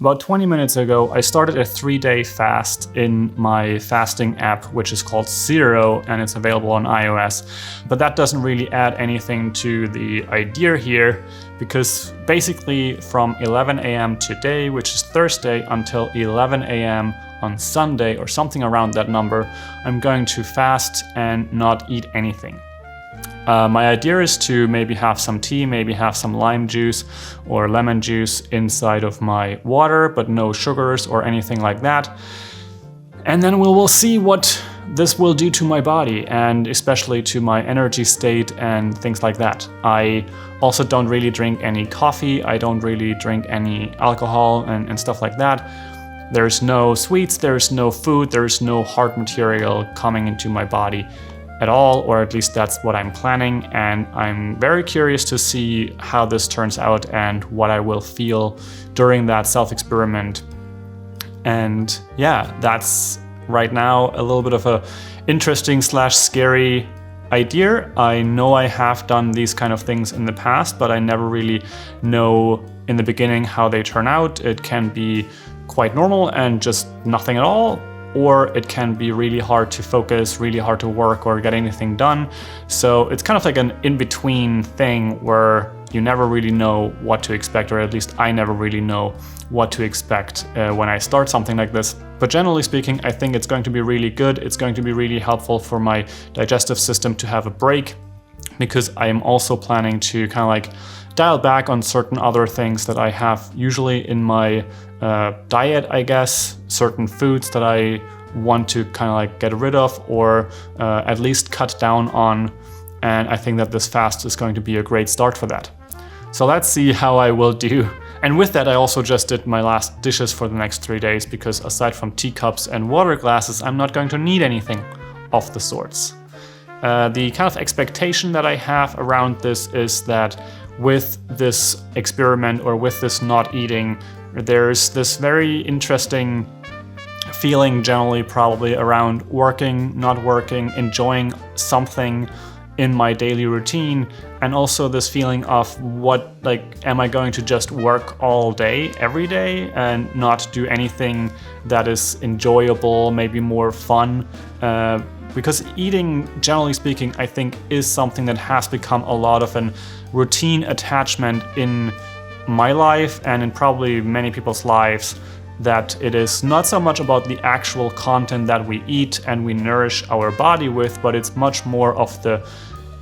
About 20 minutes ago, I started a 3-day fast in my fasting app, which is called Zero, and it's available on iOS. But that doesn't really add anything to the idea here, because basically from 11 a.m. today, which is Thursday, until 11 a.m. on Sunday, or something around that number, I'm going to fast and not eat anything. My idea is to maybe have some tea, maybe have some lime juice or lemon juice inside of my water, but no sugars or anything like that. And then we'll see what this will do to my body, and especially to my energy state and things like that. I also don't really drink any coffee. I don't really drink any alcohol and stuff like that. There's no sweets, there's no food, there's no hard material coming into my body at all, or at least that's what I'm planning, and I'm very curious to see how this turns out and what I will feel during that self-experiment. And yeah, that's right now a little bit of a interesting / scary idea. I know I have done these kind of things in the past, but I never really know in the beginning how they turn out. It can be quite normal and just nothing at all, or it can be really hard to focus, really hard to work or get anything done. So it's kind of like an in-between thing where you never really know what to expect, or at least I never really know what to expect when I start something like this. But generally speaking, I think it's going to be really good. It's going to be really helpful for my digestive system to have a break, because I am also planning to kind of like dial back on certain other things that I have usually in my diet, I guess, certain foods that I want to kind of like get rid of, or at least cut down on. And I think that this fast is going to be a great start for that. So let's see how I will do. And with that, I also just did my last dishes for the next 3 days, because aside from teacups and water glasses, I'm not going to need anything of the sorts. The kind of expectation that I have around this is that with this experiment, or with this not eating, there's this very interesting feeling generally probably around working, not working, enjoying something in my daily routine, and also this feeling of what, like, am I going to just work all day, every day, and not do anything that is enjoyable, maybe more fun? Because eating, generally speaking, I think is something that has become a lot of an routine attachment in my life and in probably many people's lives, that it is not so much about the actual content that we eat and we nourish our body with, but it's much more of the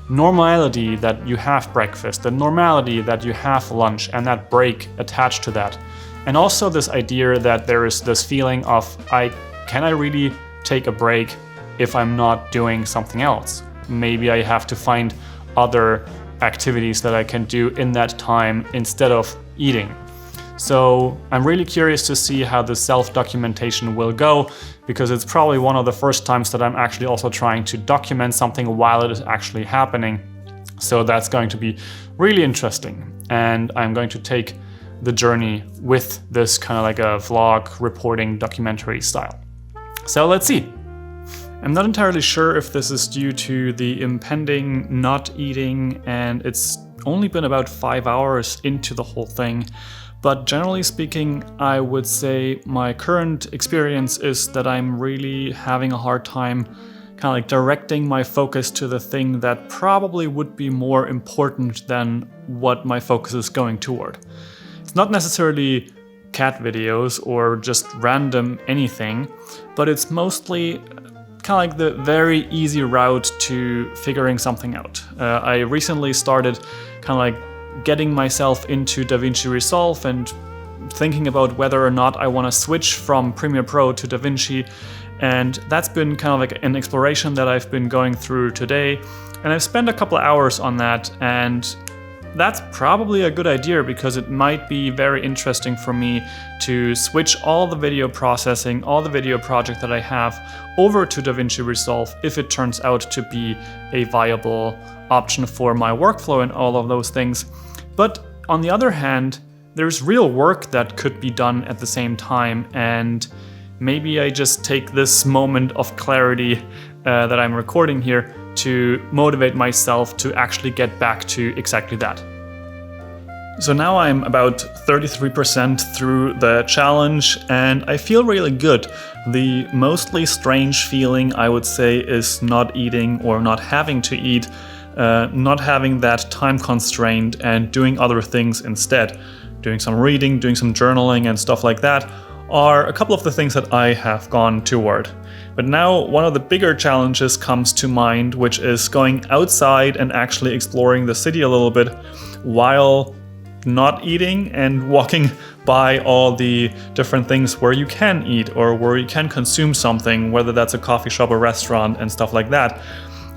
normality that you have breakfast, the normality that you have lunch, and that break attached to that. And also this idea that there is this feeling of, can I really take a break if I'm not doing something else? Maybe I have to find other activities that I can do in that time instead of eating. So I'm really curious to see how the self-documentation will go, because it's probably one of the first times that I'm actually also trying to document something while it is actually happening. So that's going to be really interesting. And I'm going to take the journey with this kind of like a vlog, reporting, documentary style. So let's see. I'm not entirely sure if this is due to the impending not eating, and it's only been about 5 hours into the whole thing. But generally speaking, I would say my current experience is that I'm really having a hard time kind of like directing my focus to the thing that probably would be more important than what my focus is going toward. It's not necessarily cat videos or just random anything, but it's mostly kind of like the very easy route to figuring something out. I recently started kind of like getting myself into DaVinci Resolve and thinking about whether or not I want to switch from Premiere Pro to DaVinci, and that's been kind of like an exploration that I've been going through today, and I've spent a couple of hours on that, and that's probably a good idea, because it might be very interesting for me to switch all the video processing, all the video project that I have over to DaVinci Resolve if it turns out to be a viable option for my workflow and all of those things. But on the other hand, there's real work that could be done at the same time, and maybe I just take this moment of clarity that I'm recording here to motivate myself to actually get back to exactly that. So now I'm about 33% through the challenge and I feel really good. The mostly strange feeling, I would say, is not eating or not having to eat, not having that time constraint and doing other things instead. Doing some reading, doing some journaling and stuff like that are a couple of the things that I have gone toward. But now one of the bigger challenges comes to mind, which is going outside and actually exploring the city a little bit while not eating and walking by all the different things where you can eat or where you can consume something, whether that's a coffee shop or restaurant and stuff like that.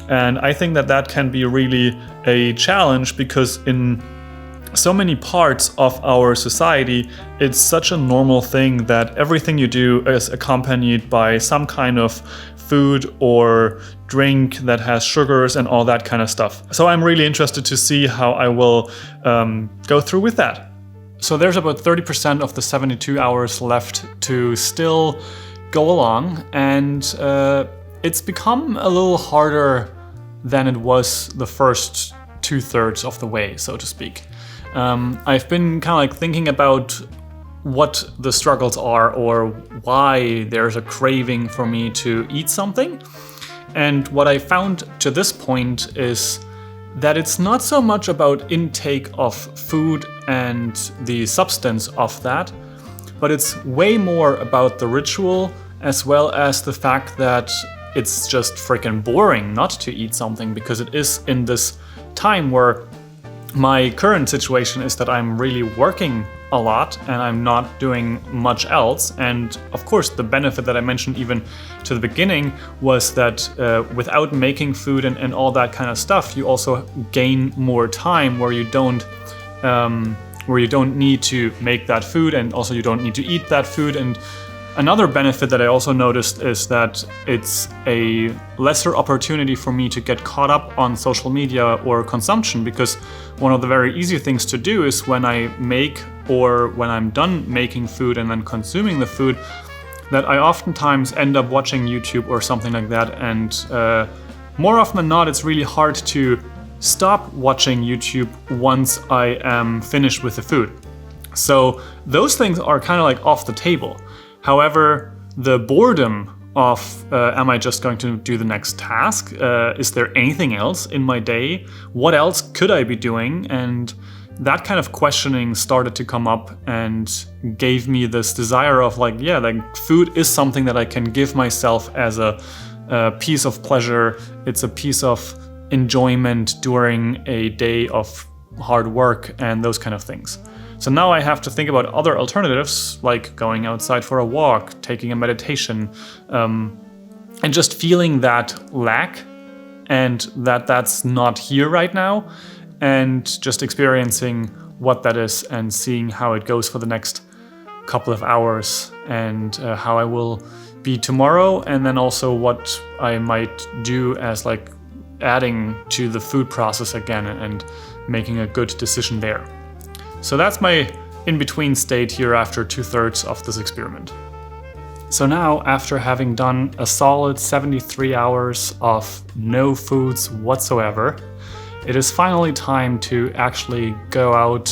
And I think that that can be really a challenge because in so many parts of our society, it's such a normal thing that everything you do is accompanied by some kind of food or drink that has sugars and all that kind of stuff. So I'm really interested to see how I will go through with that. So there's about 30% of the 72 hours left to still go along, and it's become a little harder than it was the first 2/3 of the way, so to speak. I've been kind of like thinking about what the struggles are or why there's a craving for me to eat something. And what I found to this point is that it's not so much about intake of food and the substance of that, but it's way more about the ritual as well as the fact that it's just freaking boring not to eat something, because it is in this time where my current situation is that I'm really working a lot and I'm not doing much else. And of course, the benefit that I mentioned even to the beginning was that without making food and all that kind of stuff, you also gain more time where you don't need to make that food, and also you don't need to eat that food. And another benefit that I also noticed is that it's a lesser opportunity for me to get caught up on social media or consumption, because one of the very easy things to do is when I make or when I'm done making food and then consuming the food, that I oftentimes end up watching YouTube or something like that. And more often than not, it's really hard to stop watching YouTube once I am finished with the food. So those things are kind of like off the table. However, the boredom of am I just going to do the next task? Is there anything else in my day? What else could I be doing? And that kind of questioning started to come up and gave me this desire of like, yeah, like food is something that I can give myself as a piece of pleasure. It's a piece of enjoyment during a day of hard work and those kind of things. So now I have to think about other alternatives, like going outside for a walk, taking a meditation, and just feeling that lack and that that's not here right now, and just experiencing what that is and seeing how it goes for the next couple of hours, and how I will be tomorrow, and then also what I might do as like adding to the food process again and making a good decision there. So that's my in-between state here after 2/3 of this experiment. So now, after having done a solid 73 hours of no foods whatsoever, it is finally time to actually go out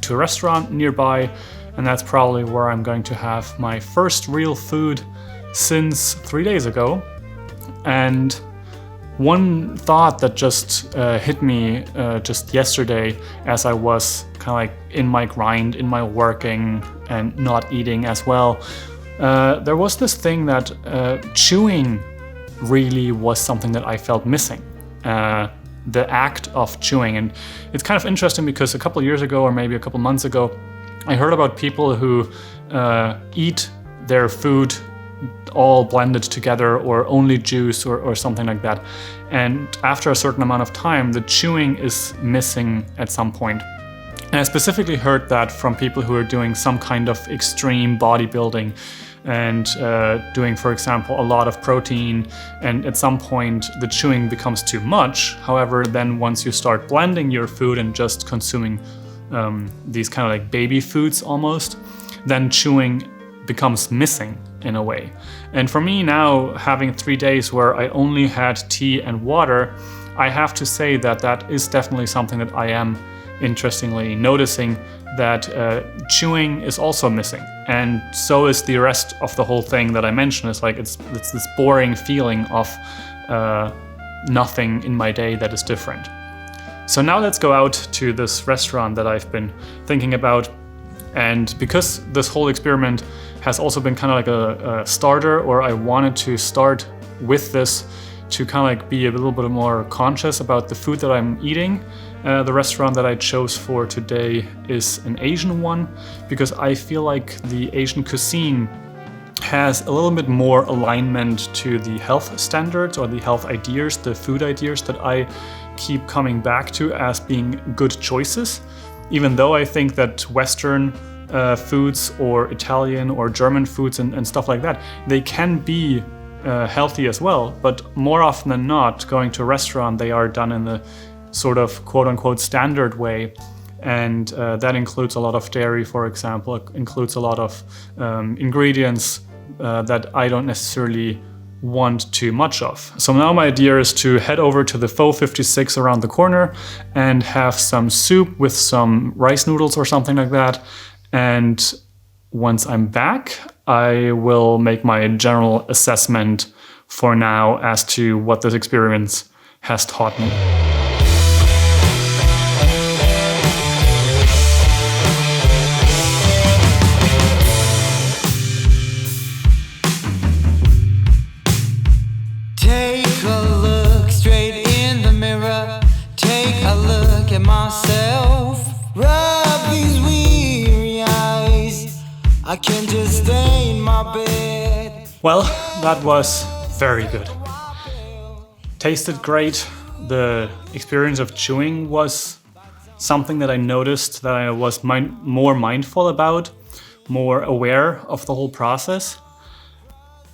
to a restaurant nearby, and that's probably where I'm going to have my first real food since 3 days ago. And one thought that just hit me just yesterday as I was kind of like in my grind, in my working and not eating as well, there was this thing that chewing really was something that I felt missing. The act of chewing. And it's kind of interesting because a couple of years ago or maybe a couple months ago, I heard about people who eat their food all blended together or only juice or something like that. And after a certain amount of time, the chewing is missing at some point. And I specifically heard that from people who are doing some kind of extreme bodybuilding and doing, for example, a lot of protein, and at some point the chewing becomes too much. However, then once you start blending your food and just consuming these kind of like baby foods almost, then chewing becomes missing in a way. And for me now, having 3 days where I only had tea and water, I have to say that that is definitely something that I am interestingly noticing that chewing is also missing, and so is the rest of the whole thing that I mentioned. It's like it's this boring feeling of nothing in my day that is different. So now let's go out to this restaurant that I've been thinking about. And because this whole experiment has also been kind of like a starter, or I wanted to start with this to kind of like be a little bit more conscious about the food that I'm eating. The restaurant that I chose for today is an Asian one, because I feel like the Asian cuisine has a little bit more alignment to the health standards or the health ideas, the food ideas that I keep coming back to as being good choices. Even though I think that Western foods or Italian or German foods and stuff like that, they can be healthy as well, but more often than not, going to a restaurant, they are done in the sort of quote-unquote standard way, and that includes a lot of dairy, for example. It includes a lot of ingredients that I don't necessarily want too much of. So now my idea is to head over to the Pho 56 around the corner and have some soup with some rice noodles or something like that. And once I'm back, I will make my general assessment for now as to what this experience has taught me. Take a look straight in the mirror. Take a look at myself. Rub these weary eyes. I can just stay in my bed. Well, that was very good. Tasted great. The experience of chewing was something that I noticed that I was more mindful about, more aware of the whole process.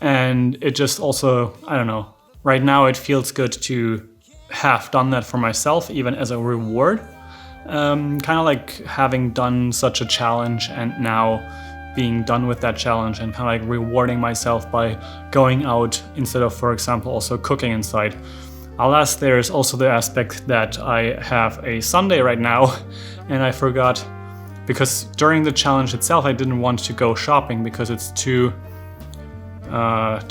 And it just also, I don't know, right now it feels good to have done that for myself, even as a reward. Kind of like having done such a challenge and now being done with that challenge and kind of like rewarding myself by going out instead of, for example, also cooking inside. Alas, there's also the aspect that I have a Sunday right now, and I forgot, because during the challenge itself I didn't want to go shopping because it's too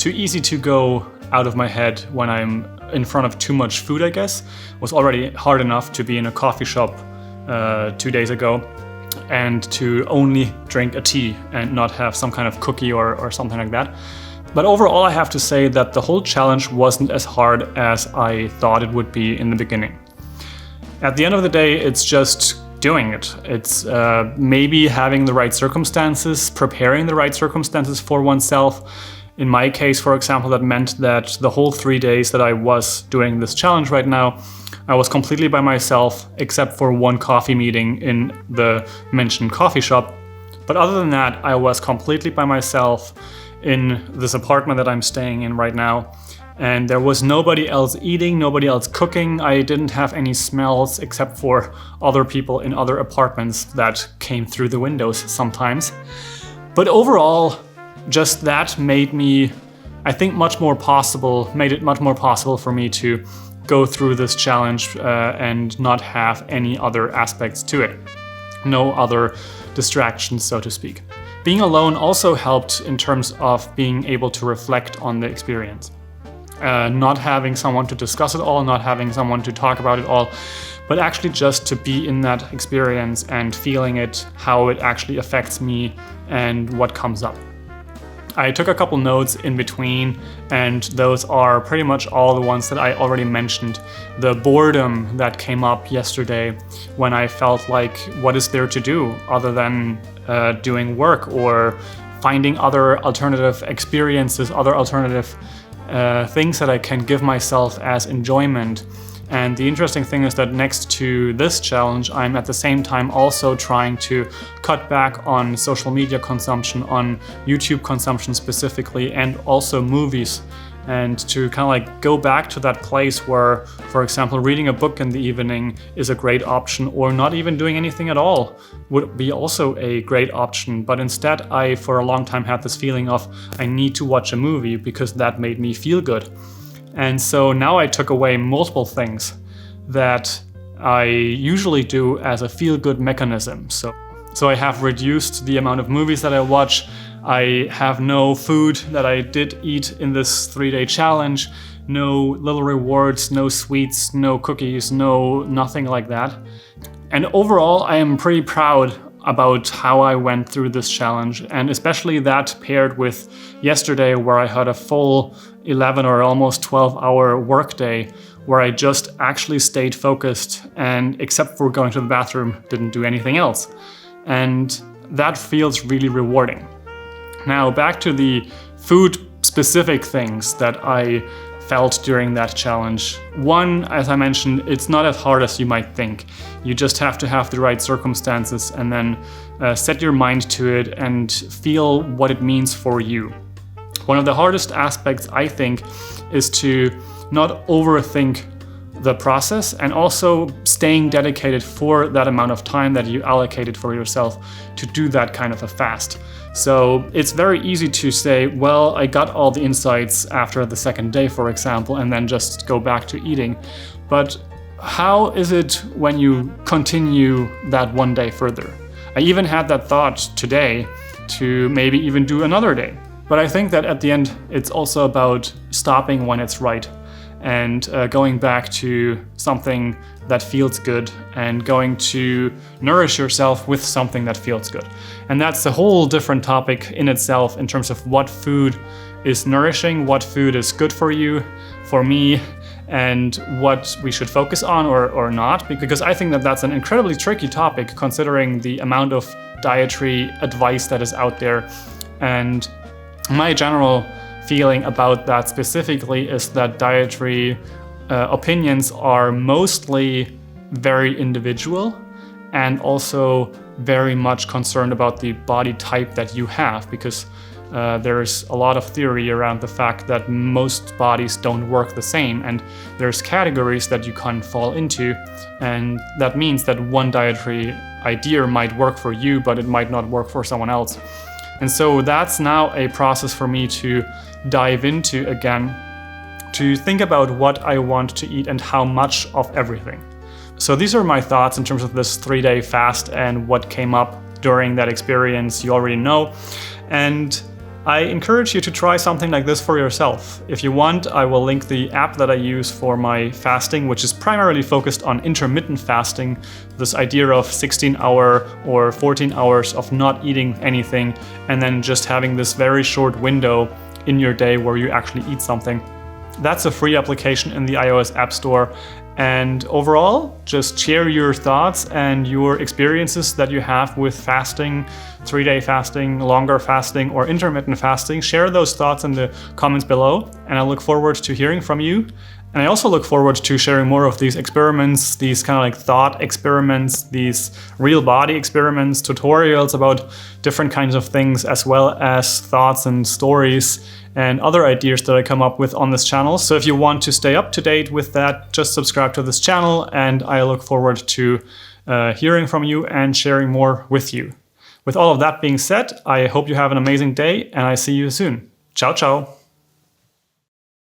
easy to go out of my head when I'm in front of too much food, I guess. It was already hard enough to be in a coffee shop 2 days ago and to only drink a tea and not have some kind of cookie or something like that. But overall, I have to say that the whole challenge wasn't as hard as I thought it would be in the beginning. At the end of the day, it's just doing it. It's maybe having the right circumstances, preparing the right circumstances for oneself. In my case, for example, that meant that the whole 3 days that I was doing this challenge right now, I was completely by myself, except for one coffee meeting in the mentioned coffee shop. But other than that, I was completely by myself in this apartment that I'm staying in right now. And there was nobody else eating, nobody else cooking. I didn't have any smells except for other people in other apartments that came through the windows sometimes. But overall, just that made me, I think, made it much more possible for me to go through this challenge and not have any other aspects to it. No other distractions, so to speak. Being alone also helped in terms of being able to reflect on the experience. Not having someone to discuss it all, not having someone to talk about it all, but actually just to be in that experience and feeling it, how it actually affects me and what comes up. I took a couple notes in between, and those are pretty much all the ones that I already mentioned. The boredom that came up yesterday when I felt like, what is there to do other than doing work or finding other alternative experiences, other alternative things that I can give myself as enjoyment. And the interesting thing is that next to this challenge, I'm at the same time also trying to cut back on social media consumption, on YouTube consumption specifically, and also movies. And to kind of like go back to that place where, for example, reading a book in the evening is a great option, or not even doing anything at all would be also a great option. But instead, I for a long time had this feeling of I need to watch a movie because that made me feel good. And so now I took away multiple things that I usually do as a feel-good mechanism. So I have reduced the amount of movies that I watch. I have no food that I did eat in this 3-day challenge, no little rewards, no sweets, no cookies, nothing like that. And overall, I am pretty proud about how I went through this challenge, and especially that paired with yesterday where I had a full 11 or almost 12-hour workday where I just actually stayed focused and, except for going to the bathroom, didn't do anything else. And that feels really rewarding. Now back to the food-specific things that I felt during that challenge. One, as I mentioned, it's not as hard as you might think. You just have to have the right circumstances and then set your mind to it and feel what it means for you. One of the hardest aspects, I think, is to not overthink the process and also staying dedicated for that amount of time that you allocated for yourself to do that kind of a fast. So it's very easy to say, well, I got all the insights after the second day, for example, and then just go back to eating. But how is it when you continue that one day further? I even had that thought today to maybe even do another day. But I think that at the end, it's also about stopping when it's right and going back to something that feels good and going to nourish yourself with something that feels good. And that's a whole different topic in itself in terms of what food is nourishing, what food is good for you, for me, and what we should focus on or not, because I think that that's an incredibly tricky topic considering the amount of dietary advice that is out there. And my general feeling about that specifically is that dietary opinions are mostly very individual and also very much concerned about the body type that you have, because there's a lot of theory around the fact that most bodies don't work the same, and there's categories that you can fall into, and that means that one dietary idea might work for you, but it might not work for someone else. And so that's now a process for me to dive into again, to think about what I want to eat and how much of everything. So these are my thoughts in terms of this 3-day fast and what came up during that experience you already know. And I encourage you to try something like this for yourself. If you want, I will link the app that I use for my fasting, which is primarily focused on intermittent fasting, this idea of 16-hour or 14 hours of not eating anything and then just having this very short window in your day where you actually eat something. That's a free application in the iOS App Store. And overall, just share your thoughts and your experiences that you have with fasting, 3-day fasting, longer fasting, or intermittent fasting. Share those thoughts in the comments below, and I look forward to hearing from you. And I also look forward to sharing more of these experiments, these kind of like thought experiments, these real body experiments, tutorials about different kinds of things, as well as thoughts and stories and other ideas that I come up with on this channel. So if you want to stay up to date with that, just subscribe to this channel, and I look forward to hearing from you and sharing more with you. With all of that being said, I hope you have an amazing day, and I see you soon. Ciao, ciao.